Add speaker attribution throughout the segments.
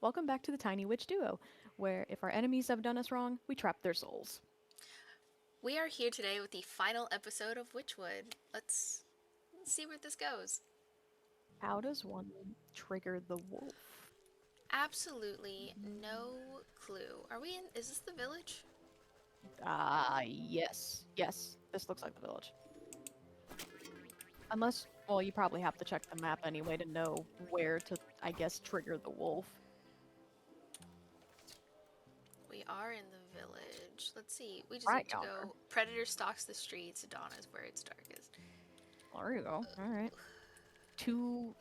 Speaker 1: Welcome back to the Tiny Witch Duo, where if our enemies have done us wrong, we trap their souls.
Speaker 2: We are here today with the final episode of Wytchwood. Let's see where this goes.
Speaker 1: How does one trigger the wolf?
Speaker 2: Absolutely no clue. Are we in? Is this the village?
Speaker 1: Yes. Yes, this looks like the village. Unless, well, you probably have to check the map anyway to know where to, I guess, trigger the wolf.
Speaker 2: We are in the village. Let's see. We just
Speaker 1: Right
Speaker 2: need to
Speaker 1: yonder.
Speaker 2: go. Predator stalks the streets. Dawn is where it's darkest.
Speaker 1: There you go. Alright. To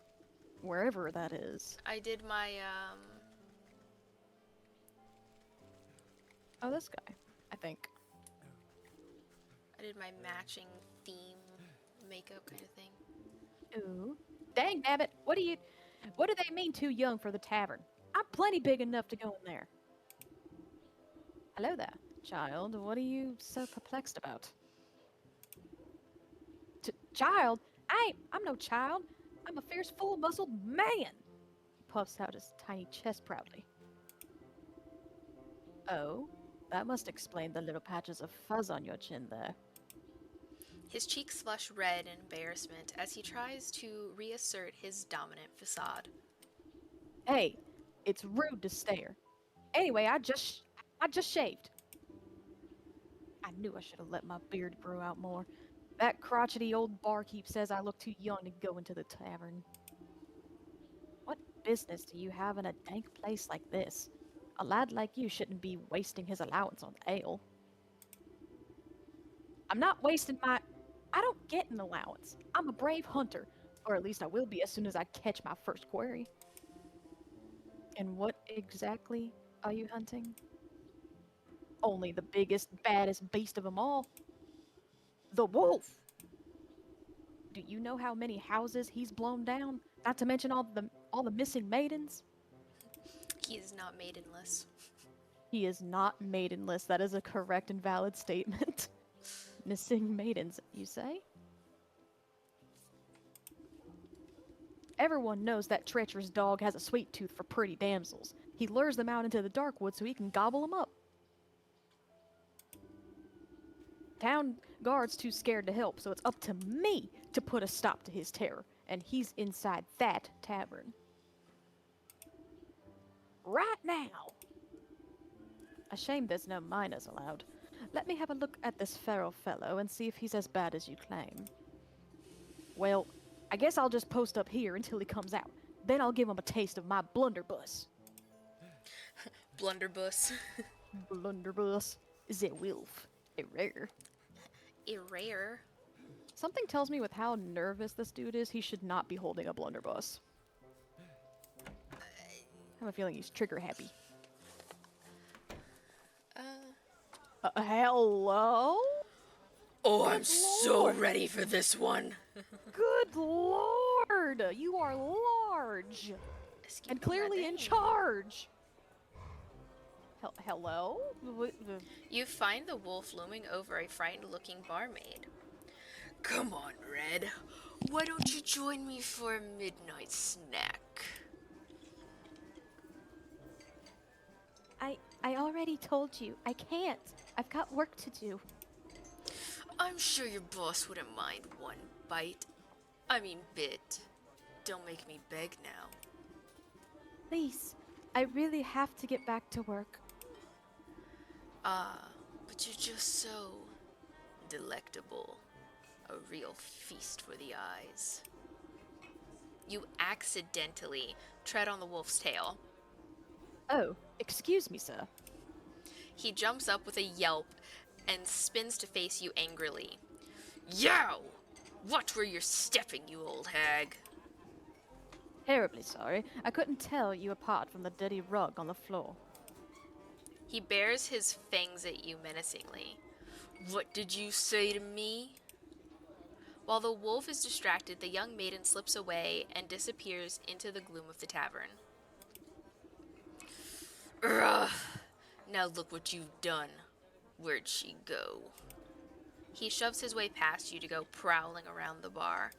Speaker 1: wherever that is.
Speaker 2: I did my
Speaker 1: Oh, this guy, I think.
Speaker 2: matching theme makeup kind of thing.
Speaker 1: Ooh. Dang, nabbit! What do they mean too young for the tavern? I'm plenty big enough to go in there. Hello there, child. What are you so perplexed about? Child? I'm no child. I'm a fierce, full-muscled man. He puffs out his tiny chest proudly. Oh, that must explain the little patches of fuzz on your chin there.
Speaker 2: His cheeks flush red in embarrassment as he tries to reassert his dominant facade.
Speaker 1: Hey, it's rude to stare. Anyway, I just shaved. I knew I should have let my beard grow out more. That crotchety old barkeep says I look too young to go into the tavern. What business do you have in a dank place like this? A lad like you shouldn't be wasting his allowance on ale. I'm not wasting my... I don't get an allowance. I'm a brave hunter. Or at least I will be as soon as I catch my first quarry. And what exactly are you hunting? Only the biggest, baddest beast of them all. The wolf! Do you know how many houses he's blown down? Not to mention all the missing maidens?
Speaker 2: He is not maidenless.
Speaker 1: He is not maidenless. That is a correct and valid statement. Missing maidens, you say? Everyone knows that treacherous dog has a sweet tooth for pretty damsels. He lures them out into the dark woods so he can gobble them up. Town guard's too scared to help, so it's up to me to put a stop to his terror, and he's inside that tavern. Right now! A shame there's no miners allowed. Let me have a look at this feral fellow and see if he's as bad as you claim. Well, I guess I'll just post up here until he comes out. Then I'll give him a taste of my blunderbuss.
Speaker 2: Blunderbuss.
Speaker 1: Blunderbuss is a wolf. A rare.
Speaker 2: Rare.
Speaker 1: Something tells me with how nervous this dude is, he should not be holding a blunderbuss. I have a feeling he's trigger happy. Hello?
Speaker 2: Oh, I'm so ready for this one.
Speaker 1: Good lord! You are large! And clearly in charge! Hello?
Speaker 2: You find the wolf looming over a frightened-looking barmaid. Come on, Red. Why don't you join me for a midnight snack?
Speaker 1: I already told you. I can't. I've got work to do.
Speaker 2: I'm sure your boss wouldn't mind one bite. I mean bit. Don't make me beg now.
Speaker 1: Please, I really have to get back to work.
Speaker 2: But you're just so delectable. A real feast for the eyes. You accidentally tread on the wolf's tail.
Speaker 1: Oh, excuse me, sir.
Speaker 2: He jumps up with a yelp and spins to face you angrily. Yow! Watch where you're stepping, you old hag.
Speaker 1: Terribly sorry. I couldn't tell you apart from the dirty rug on the floor.
Speaker 2: He bares his fangs at you menacingly. What did you say to me? While the wolf is distracted, the young maiden slips away and disappears into the gloom of the tavern. Ugh! Now look what you've done. Where'd she go? He shoves his way past you to go prowling around the bar.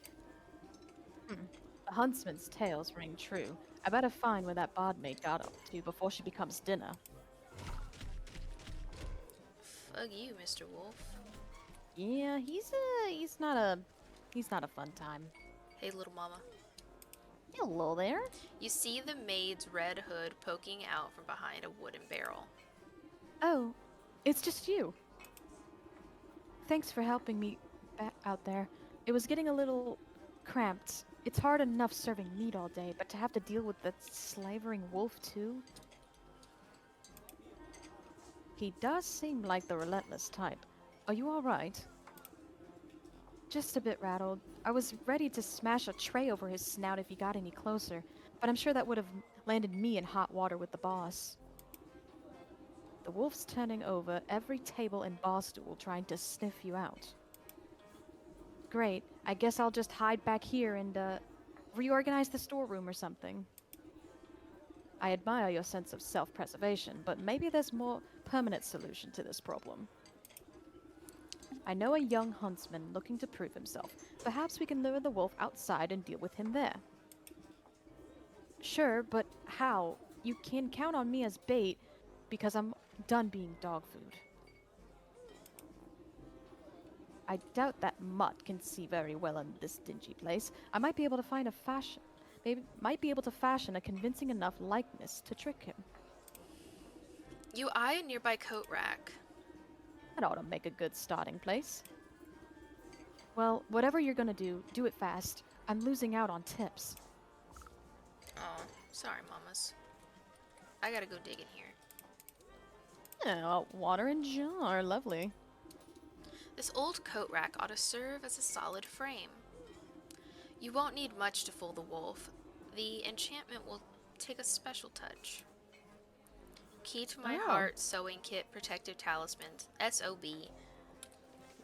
Speaker 1: The huntsman's tales ring true. I better find where that bardmaid got up to before she becomes dinner.
Speaker 2: Fuck you, Mr. Wolf.
Speaker 1: Yeah, he's not a fun time.
Speaker 2: Hey, little mama.
Speaker 1: Hello there.
Speaker 2: You see the maid's red hood poking out from behind a wooden barrel.
Speaker 1: Oh, it's just you. Thanks for helping me out there. It was getting a little cramped. It's hard enough serving meat all day, but to have to deal with that slavering wolf too? He does seem like the relentless type. Are you alright? Just a bit rattled. I was ready to smash a tray over his snout if he got any closer, but I'm sure that would have landed me in hot water with the boss. The wolf's turning over every table and bar stool trying to sniff you out. Great. I guess I'll just hide back here and, reorganize the storeroom or something. I admire your sense of self-preservation, but maybe there's more permanent solution to this problem. I know a young huntsman looking to prove himself. Perhaps we can lure the wolf outside and deal with him there. Sure, but how? You can count on me as bait because I'm done being dog food. I doubt that mutt can see very well in this dingy place. I might be able to find a fashion. Maybe might be able to fashion a convincing enough likeness to trick him.
Speaker 2: You eye a nearby coat rack.
Speaker 1: That ought to make a good starting place. Well, whatever you're gonna do it fast. I'm losing out on tips.
Speaker 2: Oh, sorry, mamas. I gotta go dig in here.
Speaker 1: Oh, water and jar, lovely.
Speaker 2: This old coat rack ought to serve as a solid frame. You won't need much to fool the wolf. The enchantment will take a special touch. Key to my
Speaker 1: Oh.
Speaker 2: heart sewing kit protective talismans. SOB.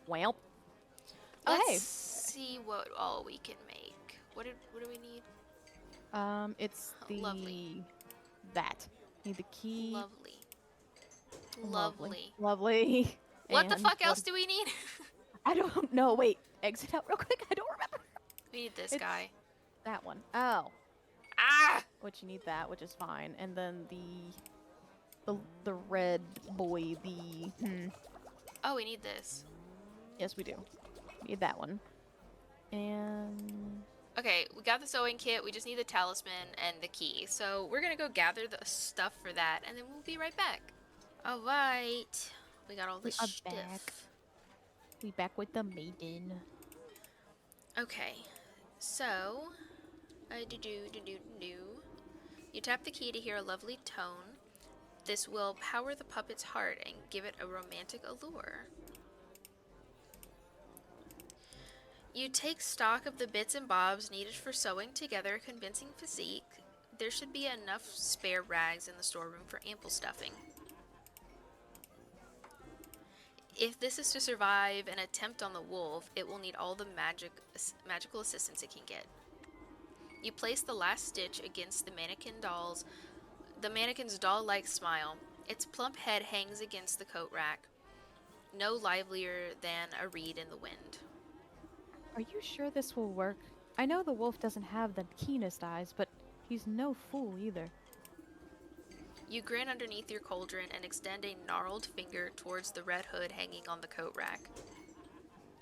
Speaker 1: Well.
Speaker 2: Let's
Speaker 1: hey.
Speaker 2: see what all we can make. What do we need?
Speaker 1: It's
Speaker 2: Oh,
Speaker 1: the
Speaker 2: lovely.
Speaker 1: that. Need the key.
Speaker 2: Lovely. Lovely.
Speaker 1: Lovely.
Speaker 2: What the
Speaker 1: And
Speaker 2: fuck else do we need?
Speaker 1: I don't know. Wait, exit out real quick. I don't remember.
Speaker 2: We need this
Speaker 1: It's
Speaker 2: guy.
Speaker 1: that one. Oh,
Speaker 2: Ah!
Speaker 1: which you need that, which is fine. And then the red boy.
Speaker 2: Oh, we need this.
Speaker 1: Yes, we do. Need that one. And
Speaker 2: Okay, we got the sewing kit. We just need the talisman and the key. So we're gonna go gather the stuff for that, and then we'll be right back. All right, we got all
Speaker 1: we
Speaker 2: this
Speaker 1: are
Speaker 2: stuff.
Speaker 1: back. We back with the maiden.
Speaker 2: Okay, so you tap the key to hear a lovely tone. This will power the puppet's heart and give it a romantic allure. You take stock of the bits and bobs needed for sewing together a convincing physique. There should be enough spare rags in the storeroom for ample stuffing. If this is to survive an attempt on the wolf, it will need all the magical assistance it can get. You place the last stitch against the mannequin's doll-like smile. Its plump head hangs against the coat rack, no livelier than a reed in the wind.
Speaker 1: Are you sure this will work? I know the wolf doesn't have the keenest eyes, but he's no fool either.
Speaker 2: You grin underneath your cauldron and extend a gnarled finger towards the red hood hanging on the coat rack.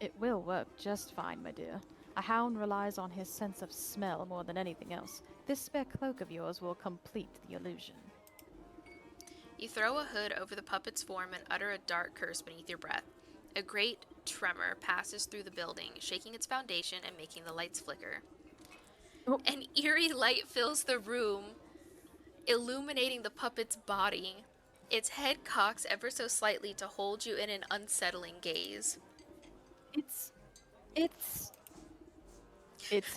Speaker 1: It will work just fine, my dear. A hound relies on his sense of smell more than anything else. This spare cloak of yours will complete the illusion.
Speaker 2: You throw a hood over the puppet's form and utter a dark curse beneath your breath. A great tremor passes through the building, shaking its foundation and making the lights flicker.
Speaker 1: Oh.
Speaker 2: An eerie light fills the room, illuminating the puppet's body. Its head cocks ever so slightly to hold you in an unsettling gaze.
Speaker 1: It's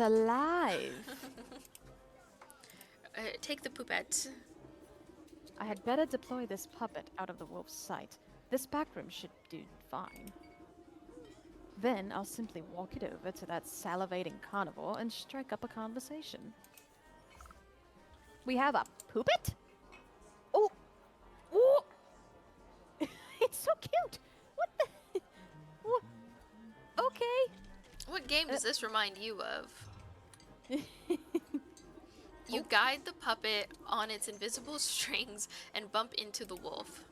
Speaker 1: alive.
Speaker 2: Take the poupette.
Speaker 1: I had better deploy this puppet out of the wolf's sight. This back room should do fine. Then I'll simply walk it over to that salivating carnivore and strike up a conversation. We have a poopet? Oh! Oh! It's so cute! What the? What? Okay.
Speaker 2: What game does this remind you of? You guide the puppet on its invisible strings and bump into the wolf.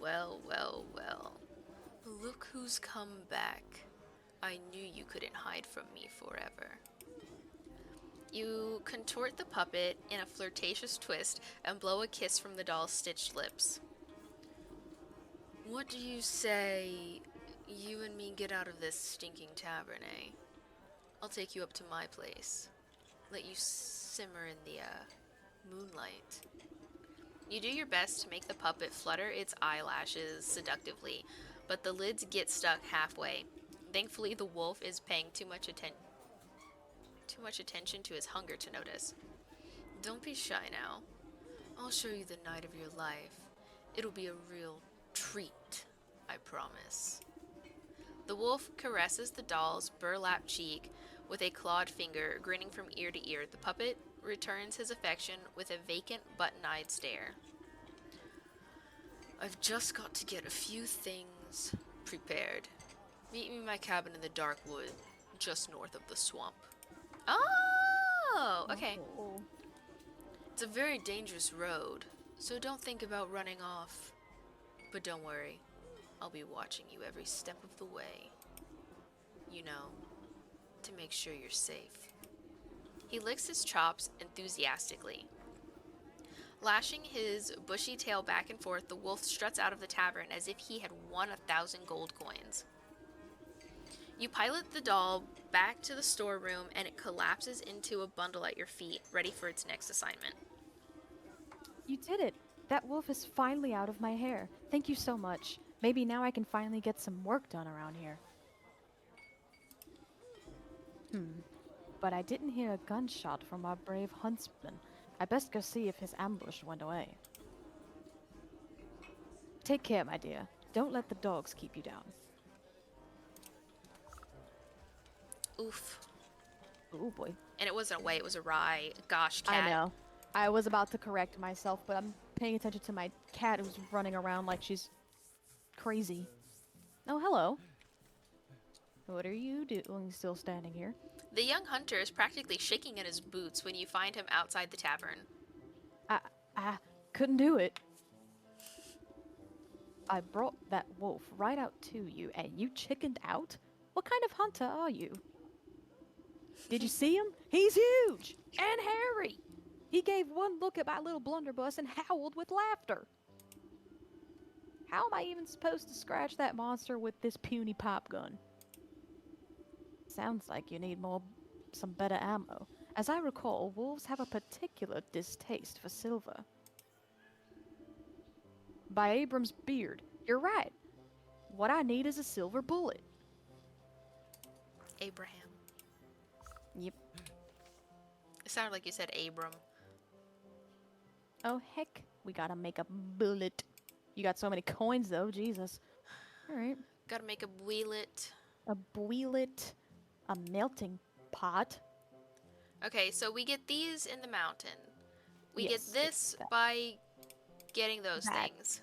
Speaker 2: Well, well, well. Look who's come back. I knew you couldn't hide from me forever. You contort the puppet in a flirtatious twist and blow a kiss from the doll's stitched lips. What do you say? You and me get out of this stinking tavern, eh? I'll take you up to my place. Let you simmer in the, moonlight. You do your best to make the puppet flutter its eyelashes seductively, but the lids get stuck halfway. Thankfully, the wolf is paying too much attention to his hunger to notice. Don't be shy now. I'll show you the night of your life. It'll be a real treat, I promise. The wolf caresses the doll's burlap cheek with a clawed finger, grinning from ear to ear. The puppet returns his affection with a vacant, button-eyed stare. I've just got to get a few things prepared. Meet me in my cabin in the dark wood, just north of the swamp. Oh, okay.
Speaker 1: Oh.
Speaker 2: It's a very dangerous road, so don't think about running off. But don't worry, I'll be watching you every step of the way. You know, to make sure you're safe. He licks his chops enthusiastically. Lashing his bushy tail back and forth, the wolf struts out of the tavern as if he had won 1,000 gold coins. You pilot the doll back to the storeroom and it collapses into a bundle at your feet, ready for its next assignment.
Speaker 1: You did it! That wolf is finally out of my hair. Thank you so much. Maybe now I can finally get some work done around here. But I didn't hear a gunshot from our brave huntsman. I best go see if his ambush went away. Take care, my dear. Don't let the dogs keep you down.
Speaker 2: Oof.
Speaker 1: Oh boy.
Speaker 2: And it wasn't a way, it was a rye. Gosh, cat.
Speaker 1: I know. I was about to correct myself, but I'm paying attention to my cat who's running around like she's crazy. Oh, hello. What are you doing still standing here?
Speaker 2: The young hunter is practically shaking in his boots when you find him outside the tavern.
Speaker 1: I couldn't do it. I brought that wolf right out to you, and you chickened out? What kind of hunter are you? Did you see him? He's huge! And hairy! He gave one look at my little blunderbuss and howled with laughter. How am I even supposed to scratch that monster with this puny pop gun? Sounds like you need some better ammo. As I recall, wolves have a particular distaste for silver. By Abram's beard, you're right. What I need is a silver bullet.
Speaker 2: Abraham.
Speaker 1: Yep.
Speaker 2: It sounded like you said Abram.
Speaker 1: Oh heck, we gotta make a bullet. You got so many coins though, Jesus. Alright.
Speaker 2: Gotta make a wheelet.
Speaker 1: A bullet. A melting pot.
Speaker 2: Okay, so we get these in the mountain. We
Speaker 1: Yes,
Speaker 2: get this by getting those things.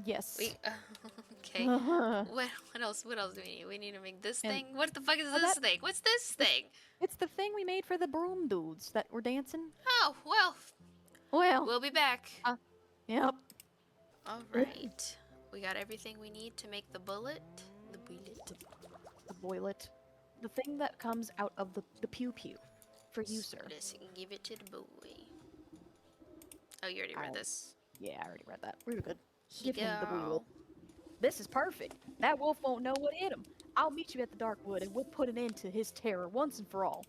Speaker 1: Yes.
Speaker 2: We okay. What else? What else do we need? We need to make this thing. What the fuck is this thing? What's this thing?
Speaker 1: It's the thing we made for the broom dudes that were dancing.
Speaker 2: Oh well.
Speaker 1: Well.
Speaker 2: We'll be back.
Speaker 1: Yep.
Speaker 2: All right. We got everything we need to make the bullet. The bullet.
Speaker 1: The boilet. The thing that comes out of the pew-pew. For you, sir.
Speaker 2: Let's give it to the boy. Oh, you already read this.
Speaker 1: Yeah, I already read that. We're good.
Speaker 2: Here
Speaker 1: Give him the
Speaker 2: go.
Speaker 1: bullet. This is perfect. That wolf won't know what hit him. I'll meet you at the dark wood and we'll put an end to his terror once and for all.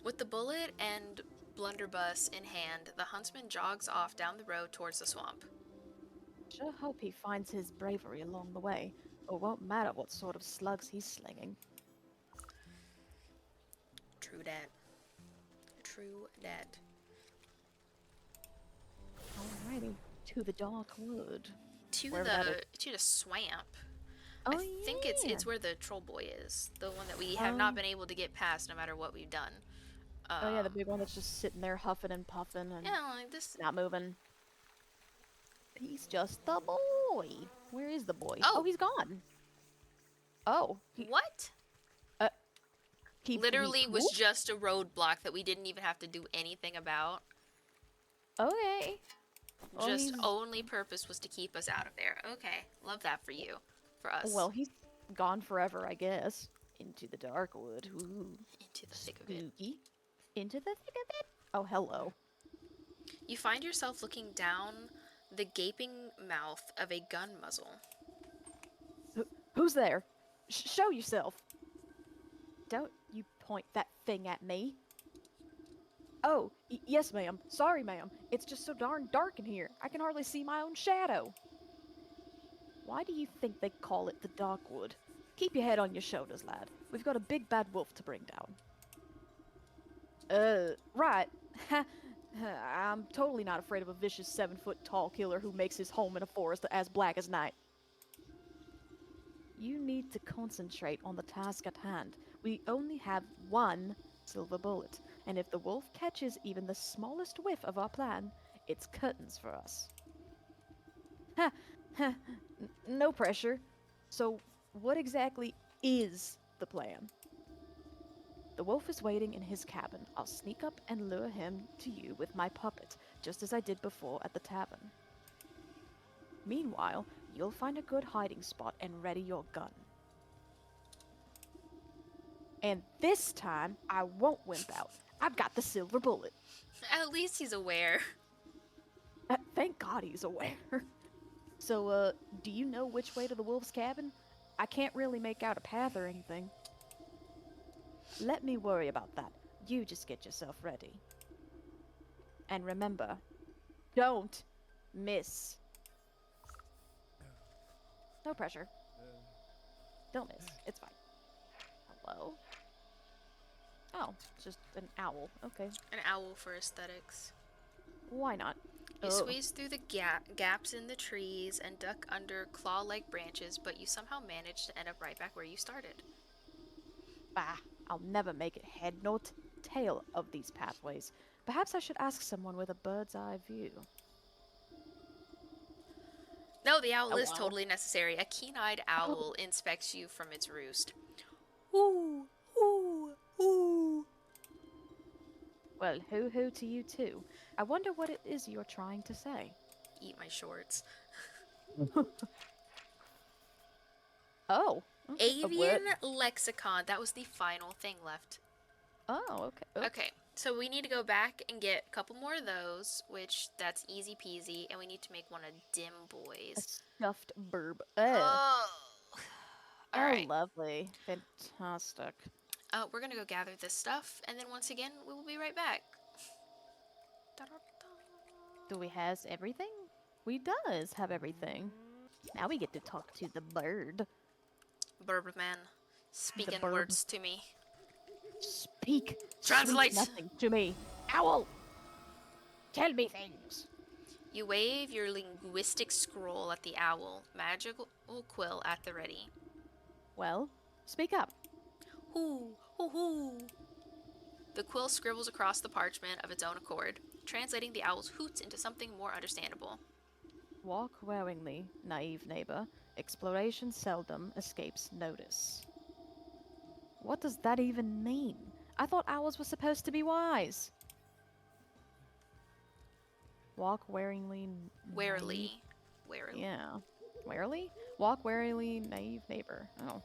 Speaker 2: With the bullet and blunderbuss in hand, the huntsman jogs off down the road towards the swamp.
Speaker 1: Sure hope he finds his bravery along the way, or won't matter what sort of slugs he's slinging.
Speaker 2: True that. True that.
Speaker 1: Alrighty, to the dark wood.
Speaker 2: To
Speaker 1: Wherever
Speaker 2: the swamp.
Speaker 1: Oh,
Speaker 2: I think
Speaker 1: yeah.
Speaker 2: it's where the troll boy is. The one that we have not been able to get past no matter what we've done.
Speaker 1: Oh yeah, the big one that's just sitting there huffing and puffing and
Speaker 2: Yeah, like this.
Speaker 1: not moving. He's just the boy. Where is the boy?
Speaker 2: Oh.
Speaker 1: Oh, he's gone. Oh.
Speaker 2: What?
Speaker 1: Keeping me
Speaker 2: Literally was
Speaker 1: cool?
Speaker 2: just a roadblock that we didn't even have to do anything about.
Speaker 1: Okay. Well,
Speaker 2: Just
Speaker 1: he's
Speaker 2: only purpose was to keep us out of there. Okay, love that for you. For us.
Speaker 1: well, he's gone forever, I guess. Into the dark wood. Ooh,
Speaker 2: Into the thick of it.
Speaker 1: spooky. Into the thick of it. Oh, hello.
Speaker 2: You find yourself looking down the gaping mouth of a gun muzzle.
Speaker 1: Who's there? Show yourself. Don't you point that thing at me. Oh, yes, ma'am. Sorry, ma'am. It's just so darn dark in here. I can hardly see my own shadow. Why do you think they call it the Darkwood? Keep your head on your shoulders, lad. We've got a big bad wolf to bring down. Right. I'm totally not afraid of a vicious 7-foot tall killer who makes his home in a forest as black as night. You need to concentrate on the task at hand. We only have one silver bullet, and if the wolf catches even the smallest whiff of our plan, it's curtains for us. Ha! Ha! No pressure. So, what exactly is the plan? The wolf is waiting in his cabin. I'll sneak up and lure him to you with my puppet, just as I did before at the tavern. Meanwhile, you'll find a good hiding spot and ready your gun. And this time, I won't wimp out. I've got the silver bullet.
Speaker 2: At least he's aware.
Speaker 1: Thank God he's aware. So, do you know which way to the wolf's cabin? I can't really make out a path or anything. Let me worry about that. You just get yourself ready. And remember, don't miss. No pressure. Don't miss. It's fine. Hello? Oh, it's just an owl. Okay.
Speaker 2: An owl for aesthetics.
Speaker 1: Why not?
Speaker 2: You squeeze through the gaps in the trees and duck under claw-like branches, but you somehow manage to end up right back where you started.
Speaker 1: Bah, I'll never make it head nor tail of these pathways. Perhaps I should ask someone with a bird's eye view.
Speaker 2: No, the owl is
Speaker 1: wow.
Speaker 2: totally necessary. A keen-eyed owl inspects you from its roost. Ooh, ooh, ooh.
Speaker 1: Well, hoo-hoo to you too. I wonder what it is you're trying to say.
Speaker 2: Eat my shorts.
Speaker 1: Oh.
Speaker 2: Avian lexicon. That was the final thing left.
Speaker 1: Oh, okay. Oops.
Speaker 2: Okay, so we need to go back and get a couple more of those, which that's easy peasy, and we need to make one of Dim
Speaker 1: A
Speaker 2: Boys.
Speaker 1: stuffed burb.
Speaker 2: Oh.
Speaker 1: Oh,
Speaker 2: Alright.
Speaker 1: lovely. Fantastic.
Speaker 2: We're gonna go gather this stuff, and then once again, we will be right back.
Speaker 1: Do we has everything? We does have everything. Now we get to talk to the bird.
Speaker 2: Burbman, speaking
Speaker 1: burb.
Speaker 2: words to me.
Speaker 1: Speak.
Speaker 2: Translate.
Speaker 1: Sweet nothing to me. Owl. Tell me things.
Speaker 2: You wave your linguistic scroll at the owl, magical quill at the ready.
Speaker 1: Well, speak up.
Speaker 2: Hoo, hoo, hoo. The quill scribbles across the parchment of its own accord, translating the owl's hoots into something more understandable.
Speaker 1: Walk warily, naive neighbor. Exploration seldom escapes notice. What does that even mean? I thought owls were supposed to be wise. Walk warily.
Speaker 2: Warily.
Speaker 1: Yeah. Warily? Walk warily, naive neighbor. Oh.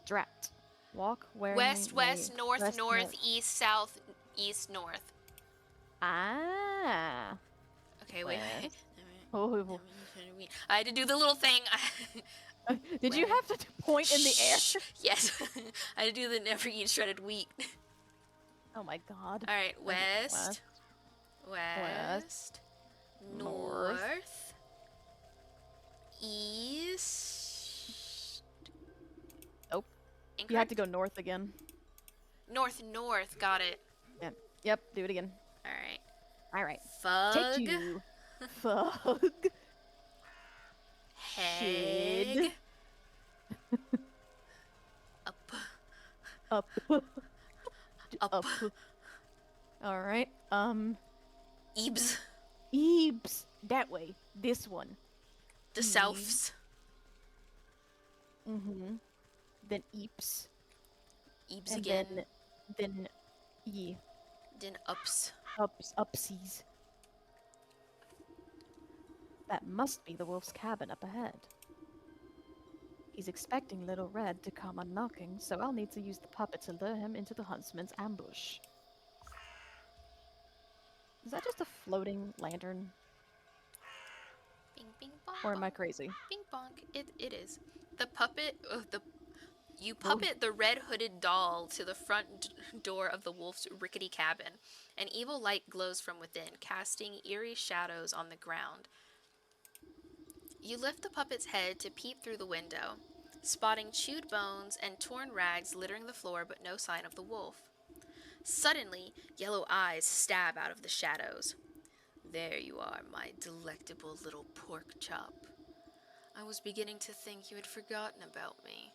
Speaker 1: Drat. Walk warily.
Speaker 2: West, west, north,
Speaker 1: west,
Speaker 2: north, east, south, east, north.
Speaker 1: Ah.
Speaker 2: Okay, wait.
Speaker 1: Oh.
Speaker 2: I had to do the little thing.
Speaker 1: Did you have to point in the air?
Speaker 2: Shh. Yes. I had to do the never eat shredded wheat.
Speaker 1: Oh my god.
Speaker 2: Alright,
Speaker 1: Okay,
Speaker 2: west. West. North. East.
Speaker 1: Nope.
Speaker 2: Incorrect.
Speaker 1: You have to go north again.
Speaker 2: North, north. Got it.
Speaker 1: Yep, do it again.
Speaker 2: Alright.
Speaker 1: Alright.
Speaker 2: Fug.
Speaker 1: Take two. Fug.
Speaker 2: Heg. Up.
Speaker 1: Up.
Speaker 2: Up.
Speaker 1: Alright.
Speaker 2: Eebs.
Speaker 1: Eebs. That way. This one.
Speaker 2: The Souths.
Speaker 1: Mm-hmm. Then Eeps.
Speaker 2: Eebs
Speaker 1: And
Speaker 2: again.
Speaker 1: then, ye,
Speaker 2: Then ups.
Speaker 1: upsies. That must be the wolf's cabin up ahead. He's expecting Little Red to come unknocking, so I'll need to use the puppet to lure him into the huntsman's ambush. Is that just a floating lantern?
Speaker 2: Bing, bing, bonk,
Speaker 1: Or am I
Speaker 2: bonk.
Speaker 1: crazy?
Speaker 2: Bing, bonk. It is. The puppet. You
Speaker 1: Oh,
Speaker 2: puppet the red hooded doll to the front door of the wolf's rickety cabin. An evil light glows from within, casting eerie shadows on the ground. You lift the puppet's head to peep through the window, spotting chewed bones and torn rags littering the floor, but no sign of the wolf. Suddenly, yellow eyes stab out of the shadows. There you are, my delectable little pork chop. I was beginning to think you had forgotten about me.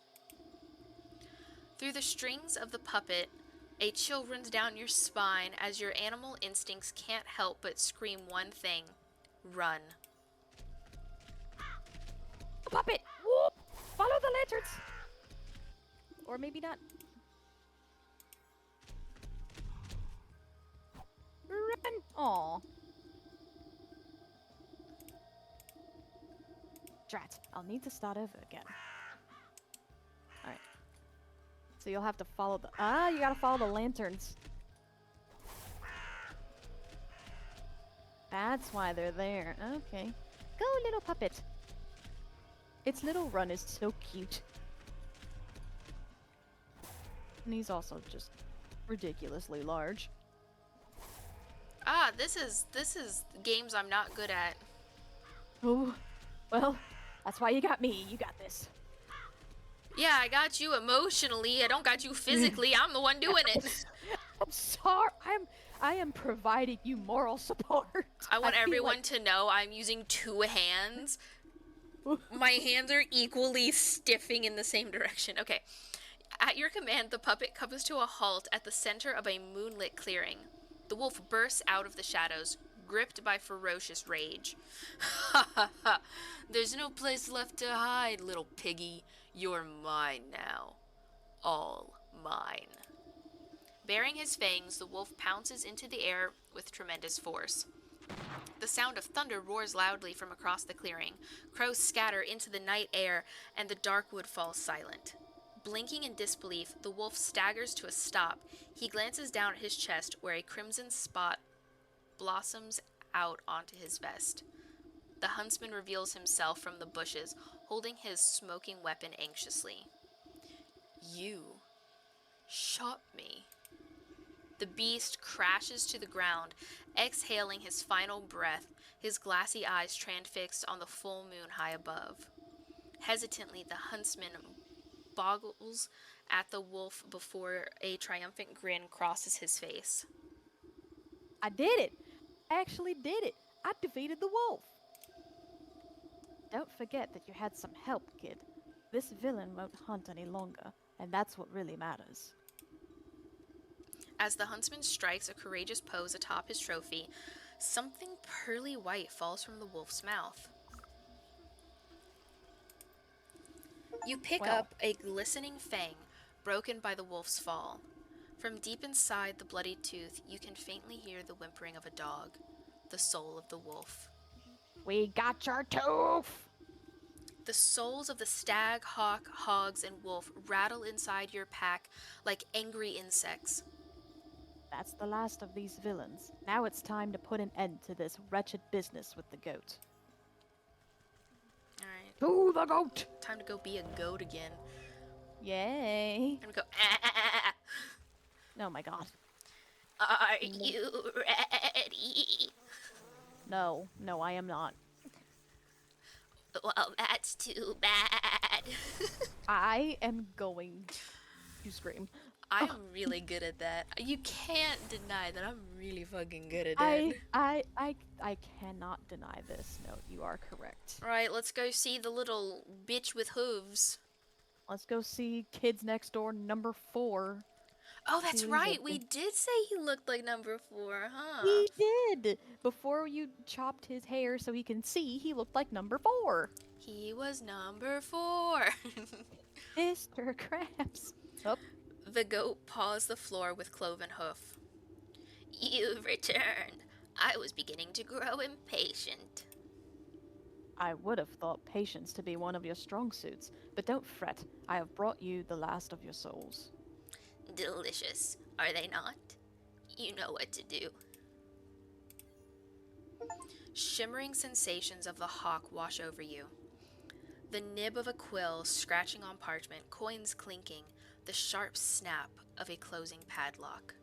Speaker 2: Through the strings of the puppet, a chill runs down your spine as your animal instincts can't help but scream one thing: run.
Speaker 1: puppet! Whoop! Follow the lanterns! Or maybe not. Run! Aw. Drat, I'll need to start over again. Alright. So you'll have to follow the... Ah, you gotta follow the lanterns. That's why they're there. Okay. Go, little puppet. Its little run is so cute. And he's also just ridiculously large.
Speaker 2: This is games I'm not good at.
Speaker 1: Oh, well, that's why you got me. You got this.
Speaker 2: Yeah, I got you emotionally. I don't got you physically. I'm the one doing it.
Speaker 1: I'm sorry. I am providing you moral support.
Speaker 2: I want
Speaker 1: feel
Speaker 2: everyone
Speaker 1: like-
Speaker 2: to know I'm using two hands. My hands are equally stiffing in the same direction. Okay. At your command, the puppet comes to a halt at the center of a moonlit clearing. The wolf bursts out of the shadows, gripped by ferocious rage. Ha ha ha! There's no place left to hide, little piggy. You're mine now. All mine. Baring his fangs, the wolf pounces into the air with tremendous force. The sound of thunder roars loudly from across the clearing. Crows scatter into the night air, and the dark wood falls silent. Blinking in disbelief, the wolf staggers to a stop. He glances down at his chest, where a crimson spot blossoms out onto his vest. The huntsman reveals himself from the bushes, holding his smoking weapon anxiously. You shot me. The beast crashes to the ground, exhaling his final breath, his glassy eyes transfixed on the full moon high above. Hesitantly, the huntsman boggles at the wolf before a triumphant grin crosses his face.
Speaker 1: I did it. I actually did it. I defeated the wolf. Don't forget that you had some help, kid. This villain won't hunt any longer, and that's what really matters.
Speaker 2: As the huntsman strikes a courageous pose atop his trophy, something pearly white falls from the wolf's mouth. You pick
Speaker 1: Well.
Speaker 2: up a glistening fang, broken by the wolf's fall. From deep inside the bloodied tooth, you can faintly hear the whimpering of a dog, the soul of the wolf.
Speaker 1: We got your tooth!
Speaker 2: The souls of the stag, hawk, hogs, and wolf rattle inside your pack like angry insects.
Speaker 1: That's the last of these villains. Now it's time to put an end to this wretched business with the goat.
Speaker 2: Alright,
Speaker 1: To the goat!
Speaker 2: time to go be a goat again.
Speaker 1: Yay!
Speaker 2: Time to go, ah.
Speaker 1: Oh my god.
Speaker 2: Are you ready?
Speaker 1: No, I am not.
Speaker 2: Well, that's too bad.
Speaker 1: I am going to scream.
Speaker 2: I'm really good at that. You can't deny that I'm really fucking good at
Speaker 1: I
Speaker 2: it.
Speaker 1: cannot deny this. No, you are correct.
Speaker 2: Right, let's go see the little bitch with hooves.
Speaker 1: Let's go see Kids Next Door number 4.
Speaker 2: Oh, that's
Speaker 1: See what he's
Speaker 2: right.
Speaker 1: up
Speaker 2: We
Speaker 1: to.
Speaker 2: did say he looked like number 4, huh?
Speaker 1: He did! Before you chopped his hair so he can see, he looked like number 4.
Speaker 2: He was number 4.
Speaker 1: Mr. Krabs. Oh,
Speaker 2: The goat paws the floor with cloven hoof. You've returned. I was beginning to grow impatient.
Speaker 1: I would have thought patience to be one of your strong suits, but don't fret. I have brought you the last of your souls.
Speaker 2: Delicious, are they not? You know what to do. Shimmering sensations of the hawk wash over you. The nib of a quill scratching on parchment, coins clinking, the sharp snap of a closing padlock.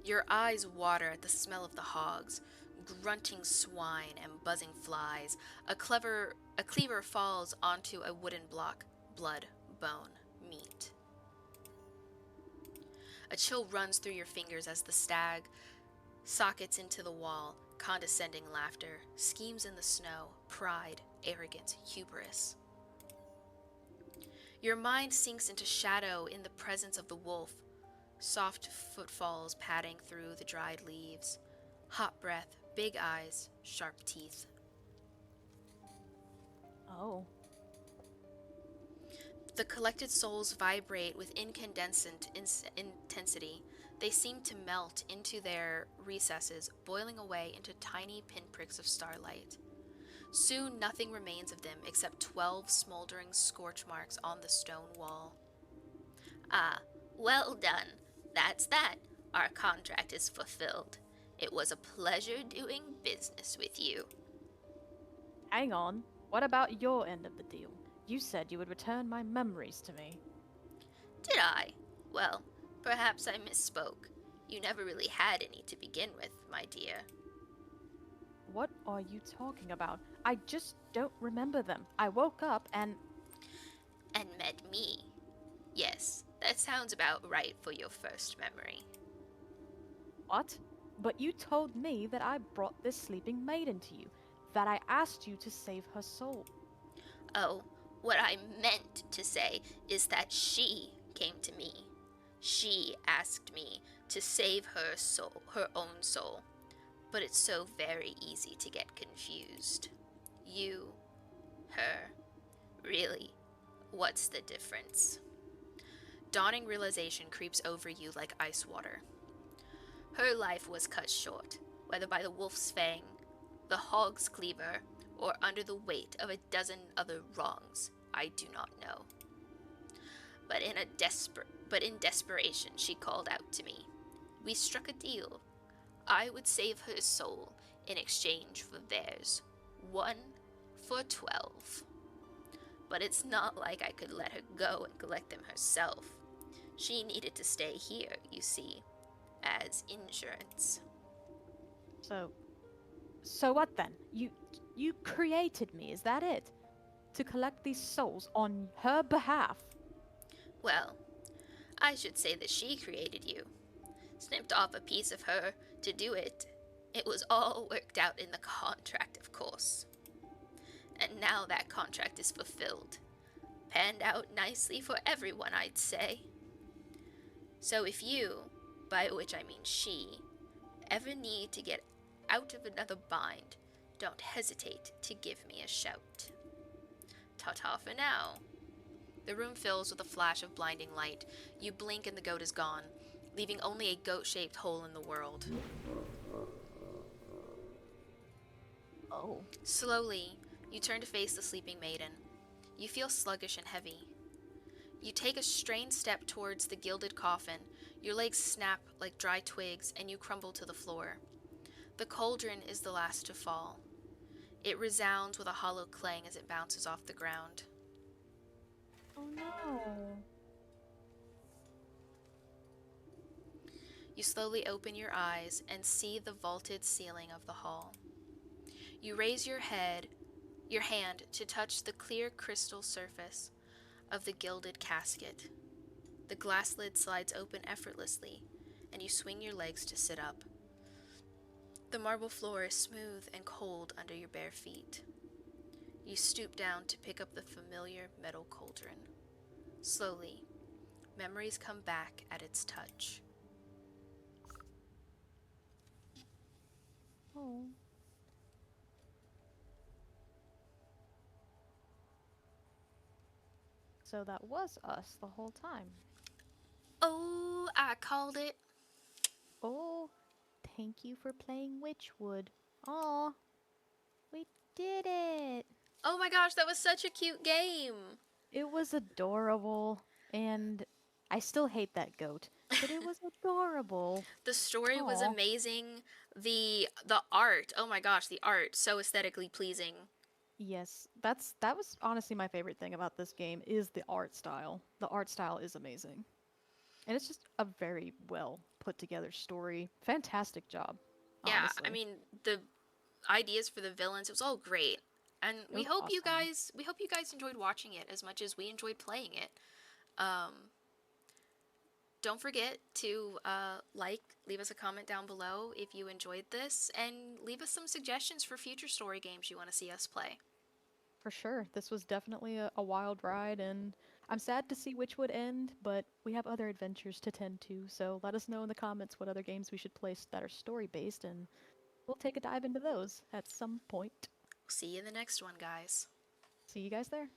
Speaker 2: Your eyes water at the smell of the hogs, grunting swine and buzzing flies. A cleaver falls onto a wooden block, blood, bone, meat. A chill runs through your fingers as the stag sockets into the wall, condescending laughter, schemes in the snow, pride, arrogance, hubris. Your mind sinks into shadow in the presence of the wolf, soft footfalls padding through the dried leaves, hot breath, big eyes, sharp teeth.
Speaker 1: Oh.
Speaker 2: The collected souls vibrate with incandescent intensity. They seem to melt into their recesses, boiling away into tiny pinpricks of starlight. Soon nothing remains of them except 12 smoldering scorch marks on the stone wall. Ah, well done. That's that. Our contract is fulfilled. It was a pleasure doing business with you.
Speaker 1: Hang on. What about your end of the deal? You said you would return my memories to me.
Speaker 2: Did I? Well, perhaps I misspoke. You never really had any to begin with, my dear.
Speaker 1: What are you talking about? I just don't remember them. I woke up and.
Speaker 2: And met me. Yes, that sounds about right for your first memory.
Speaker 1: What? But you told me that I brought this sleeping maiden to you, that I asked you to save her soul.
Speaker 2: Oh, what I meant to say is that she came to me. She asked me to save her soul, her own soul. But it's so very easy to get confused. You, her, really, what's the difference? Dawning realization creeps over you like ice water. Her life was cut short, whether by the wolf's fang, the hog's cleaver, or under the weight of a dozen other wrongs, I do not know. But in desperation, she called out to me. We struck a deal. I would save her soul in exchange for theirs. 1 for 12. But it's not like I could let her go and collect them herself. She needed to stay here, you see, as insurance.
Speaker 1: So what then? You created me, is that it? To collect these souls on her behalf.
Speaker 2: Well, I should say that she created you. Snipped off a piece of her to do it. It was all worked out in the contract, of course. And now that contract is fulfilled. Panned out nicely for everyone, I'd say. So if you, by which I mean she, ever need to get out of another bind, don't hesitate to give me a shout. Ta-ta for now. The room fills with a flash of blinding light. You blink and the goat is gone, leaving only a goat-shaped hole in the world.
Speaker 1: Oh.
Speaker 2: Slowly, you turn to face the sleeping maiden. You feel sluggish and heavy. You take a strained step towards the gilded coffin. Your legs snap like dry twigs, and you crumble to the floor. The cauldron is the last to fall. It resounds with a hollow clang as it bounces off the ground.
Speaker 1: Oh no.
Speaker 2: You slowly open your eyes and see the vaulted ceiling of the hall. You raise your hand to touch the clear crystal surface of the gilded casket. The glass lid slides open effortlessly, and you swing your legs to sit up. The marble floor is smooth and cold under your bare feet. You stoop down to pick up the familiar metal cauldron. Slowly, memories come back at its touch.
Speaker 1: Oh. So that was us the whole time.
Speaker 2: Oh, I called it.
Speaker 1: Oh, thank you for playing Witchwood. Aw, we did it.
Speaker 2: Oh my gosh, that was such a cute game.
Speaker 1: It was adorable, and I still hate that goat, but it was adorable.
Speaker 2: The story was
Speaker 1: Aw.
Speaker 2: amazing. The art, oh my gosh, the art so aesthetically pleasing.
Speaker 1: Yes, that was honestly my favorite thing about this game is the art style. The art style is amazing. And it's just a very well put together story. Fantastic job,
Speaker 2: Yeah, I
Speaker 1: honestly.
Speaker 2: mean, the ideas for the villains, it was all great. And
Speaker 1: It was awesome.
Speaker 2: we hope you guys enjoyed watching it as much as we enjoyed playing it. Um, don't forget to leave us a comment down below if you enjoyed this, and leave us some suggestions for future story games you want to see us play.
Speaker 1: For sure. This was definitely a wild ride, and I'm sad to see which would end, but we have other adventures to tend to, so let us know in the comments what other games we should play that are story based, and we'll take a dive into those at some point.
Speaker 2: See you in the next one, guys.
Speaker 1: See you guys there.